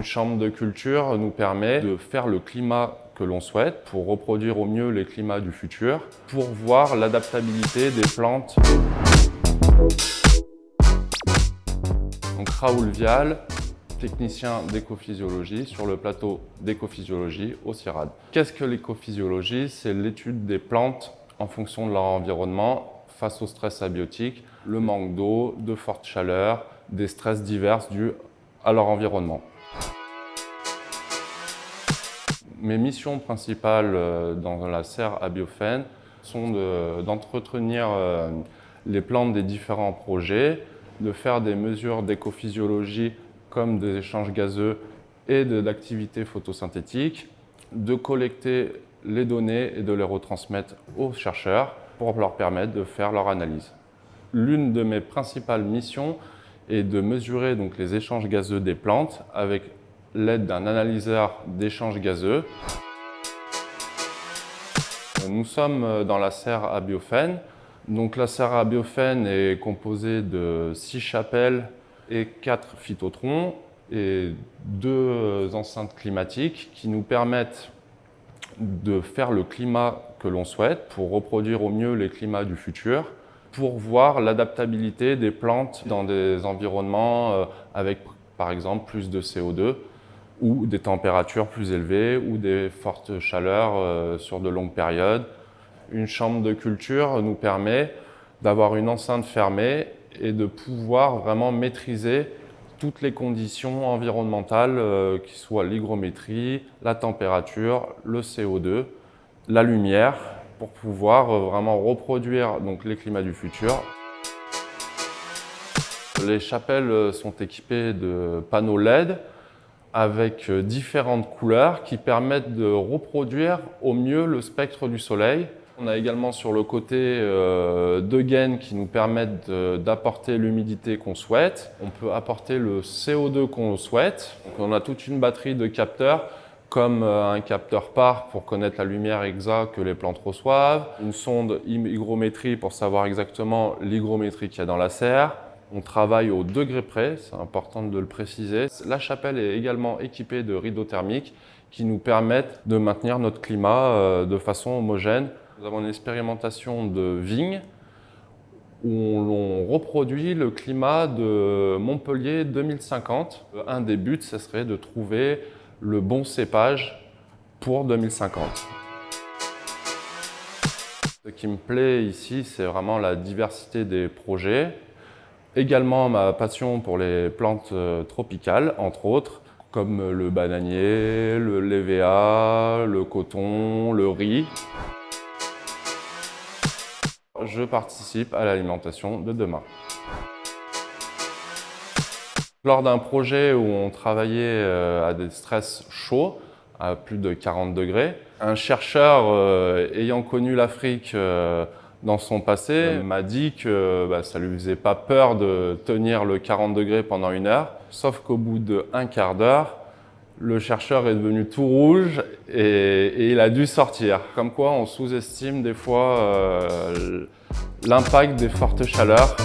chambre de culture nous permet de faire le climat que l'on souhaite pour reproduire au mieux les climats du futur, pour voir l'adaptabilité des plantes. Donc Raoul Vial, technicien d'écophysiologie sur le plateau d'écophysiologie au CIRAD. Qu'est-ce que l'écophysiologie? C'est l'étude des plantes en fonction de leur environnement face au stress abiotique, le manque d'eau, de forte chaleur, des stress divers dus à leur environnement. Mes missions principales dans la serre Abiophen sont d'entretenir les plantes des différents projets, de faire des mesures d'écophysiologie comme des échanges gazeux et d'activités photosynthétiques, de collecter les données et de les retransmettre aux chercheurs pour leur permettre de faire leur analyse. L'une de mes principales missions est de mesurer donc, les échanges gazeux des plantes avec l'aide d'un analyseur d'échanges gazeux. Nous sommes dans la serre Abiophen. Donc la serre Abiophen est composée de 6 chapelles et 4 phytotrons et 2 enceintes climatiques qui nous permettent de faire le climat que l'on souhaite pour reproduire au mieux les climats du futur, pour voir l'adaptabilité des plantes dans des environnements avec par exemple plus de CO2 ou des températures plus élevées ou des fortes chaleurs sur de longues périodes. Une chambre de culture nous permet d'avoir une enceinte fermée et de pouvoir vraiment maîtriser toutes les conditions environnementales, qui soient l'hygrométrie, la température, le CO2, la lumière, pour pouvoir vraiment reproduire donc, les climats du futur. Les chapelles sont équipées de panneaux LED avec différentes couleurs qui permettent de reproduire au mieux le spectre du soleil. On a également sur le côté 2 gaines qui nous permettent d'apporter l'humidité qu'on souhaite. On peut apporter le CO2 qu'on souhaite. Donc on a toute une batterie de capteurs comme un capteur PAR pour connaître la lumière exacte que les plantes reçoivent, une sonde hygrométrie pour savoir exactement l'hygrométrie qu'il y a dans la serre. On travaille au degré près, c'est important de le préciser. La chapelle est également équipée de rideaux thermiques qui nous permettent de maintenir notre climat de façon homogène. Nous avons une expérimentation de vigne où on reproduit le climat de Montpellier 2050. Un des buts, ce serait de trouver le bon cépage pour 2050. Ce qui me plaît ici, c'est vraiment la diversité des projets. Également ma passion pour les plantes tropicales, entre autres, comme le bananier, le l'hévéa, le coton, le riz. Je participe à l'alimentation de demain. Lors d'un projet où on travaillait à des stress chauds, à plus de 40 degrés, un chercheur ayant connu l'Afrique dans son passé m'a dit que ça ne lui faisait pas peur de tenir le 40 degrés pendant 1 heure, sauf qu'au bout d'1 quart d'heure, le chercheur est devenu tout rouge et il a dû sortir. Comme quoi on sous-estime des fois l'impact des fortes chaleurs.